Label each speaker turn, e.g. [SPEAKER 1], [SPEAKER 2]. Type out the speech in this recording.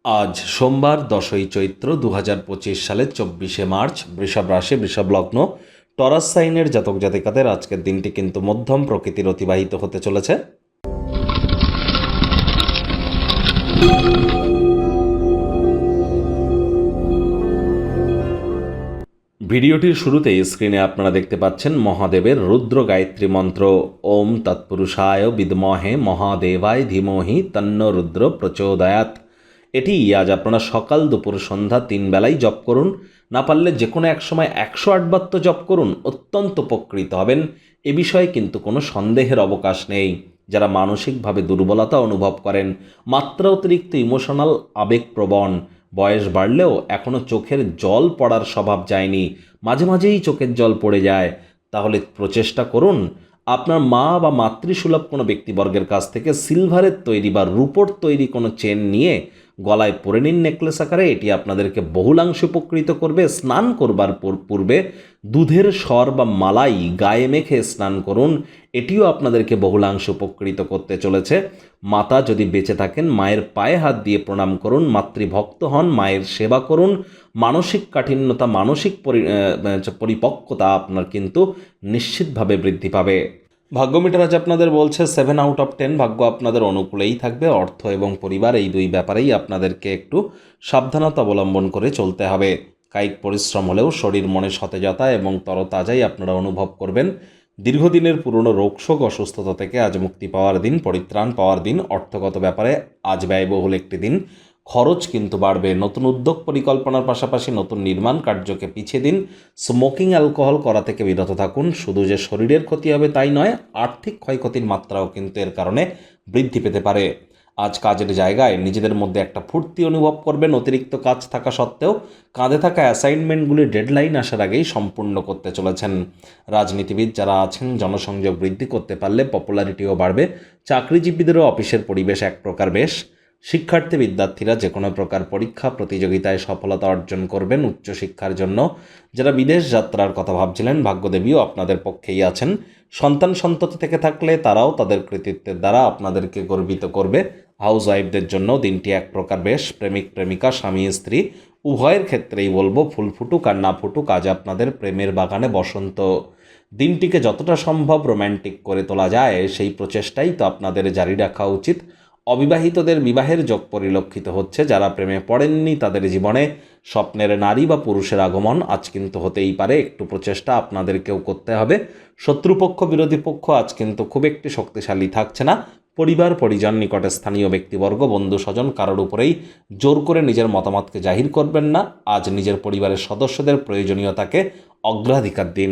[SPEAKER 1] আজ সোমবার 10ই চৈত্র 2025 সালের 24শে মার্চ। বৃষভ রাশি, বৃষভ লগ্ন, টরাস সাইনের জাতক জাতিকাদের আজকের দিনটি কিন্তু মধ্যম প্রকৃতির অতিবাহিত হতে চলেছে। ভিডিওটির শুরুতেই স্ক্রিনে আপনারা দেখতে পাচ্ছেন মহাদেবের রুদ্র গায়ত্রী মন্ত্র। ওম তৎপুরুষায় বিদ্মহে মহাদেবায় ধীমহি তন্ন রুদ্র প্রচোদয়াৎ। এটি আজ আপনারা সকাল দুপুর সন্ধ্যা 3 বেলাই জপ করুন। না পারলে যে কোনো এক সময় 108 বার তো জপ করুন, অত্যন্ত উপকৃত হবেন। এ বিষয়ে কিন্তু কোনো সন্দেহের অবকাশ নেই। যারা মানসিকভাবে দুর্বলতা অনুভব করেন, মাত্রা অতিরিক্ত ইমোশনাল আবেগপ্রবণ, বয়স বাড়লেও এখনও চোখের জল পড়ার স্বভাব যায়নি, মাঝে মাঝেই চোখের জল পড়ে যায়, তাহলে প্রচেষ্টা করুন আপনার মা বা মাতৃসুলভ কোনো ব্যক্তিবর্গের কাছ থেকে সিলভারের তৈরি বা রূপোর তৈরি কোনো চেন নিয়ে গলায় পরে নিন নেকলেস আকারে। এটি আপনাদেরকে বহুলাংশে উপকৃত করবে। স্নান করবার পূর্বে দুধের সর বা মালাই গায়ে মেখে স্নান করুন, এটিও আপনাদেরকে বহুলাংশে উপকৃত করতে চলেছে। মাতা যদি বেঁচে থাকেন, মায়ের পায়ে হাত দিয়ে প্রণাম করুন, মাতৃভক্ত হন, মায়ের সেবা করুন। মানসিক কাঠিন্যতা, মানসিক পরিপক্কতা আপনার কিন্তু নিশ্চিতভাবে বৃদ্ধি পাবে। ভাগ্য মিটার আজ আপনাদের বলছে 7/10। ভাগ্য আপনাদের অনুকূলেই থাকবে। অর্থ এবং পরিবার, এই দুই ব্যাপারেই আপনাদেরকে একটু সাবধানতা অবলম্বন করে চলতে হবে। কায়িক পরিশ্রম হলেও শরীর মনে সতেজতা এবং তরতাজাই আপনারা অনুভব করবেন। দীর্ঘদিনের পুরনো রোগশোক অসুস্থতা থেকে আজ মুক্তি পাওয়ার দিন, পরিত্রাণ পাওয়ার দিন। অর্থগত ব্যাপারে আজ ব্যয়বহুল একটি দিন, খরচ কিন্তু বাড়বে। নতুন উদ্যোগ পরিকল্পনার পাশাপাশি নতুন নির্মাণ কার্যকে পিছিয়ে দিন। স্মোকিং, অ্যালকোহল করা থেকে বিরত থাকুন। শুধু যে শরীরের ক্ষতি হবে তাই নয়, আর্থিক ক্ষয়ক্ষতির মাত্রাও কিন্তু এর কারণে বৃদ্ধি পেতে পারে। আজ কাজের জায়গায় নিজেদের মধ্যে একটা ফুর্তি অনুভব করবেন। অতিরিক্ত কাজ থাকা সত্ত্বেও কাঁধে থাকা অ্যাসাইনমেন্টগুলি ডেডলাইন আসার আগেই সম্পূর্ণ করতে চলেছেন। রাজনীতিবিদ যারা আছেন, জনসংযোগ বৃদ্ধি করতে পারলে পপুলারিটিও বাড়বে। চাকরিজীবীদেরও অফিসের পরিবেশ এক প্রকার বেশ। শিক্ষার্থী বিদ্যার্থীরা যে কোনো প্রকার পরীক্ষা প্রতিযোগিতায় সফলতা অর্জন করবেন। উচ্চশিক্ষার জন্য যারা বিদেশ যাত্রার কথা ভাবছিলেন, ভাগ্যদেবীও আপনাদের পক্ষেই আছেন। সন্তান সন্ততি থেকে থাকলে তারাও তাদের কৃতিত্বের দ্বারা আপনাদেরকে গর্বিত করবে। হাউস ওয়াইফদের জন্য দিনটি এক প্রকার বেশ। প্রেমিক প্রেমিকা, স্বামী স্ত্রী উভয়ের ক্ষেত্রেই বলবো, ফুল ফুটুক আর না ফুটুক, আজ আপনাদের প্রেমের বাগানে বসন্ত। দিনটিকে যতটা সম্ভব রোম্যান্টিক করে তোলা যায় সেই প্রচেষ্টাই তো আপনাদের জারি রাখা উচিত। অবিবাহিতদের বিবাহের যোগ পরিলক্ষিত হচ্ছে। যারা প্রেমে পড়েননি তাদের জীবনে স্বপ্নের নারী বা পুরুষের আগমন আজ কিন্তু হতেই পারে। একটু প্রচেষ্টা আপনাদেরকেও করতে হবে। শত্রুপক্ষ, বিরোধী পক্ষ আজ কিন্তু খুব একটি শক্তিশালী থাকছে না। পরিবার পরিজন, নিকটে স্থানীয় ব্যক্তিবর্গ, বন্ধু স্বজন কারোর উপরেই জোর করে নিজের মতামতকে জাহির করবেন না। আজ নিজের পরিবারের সদস্যদের প্রয়োজনীয়তাকে অগ্রাধিকার দিন।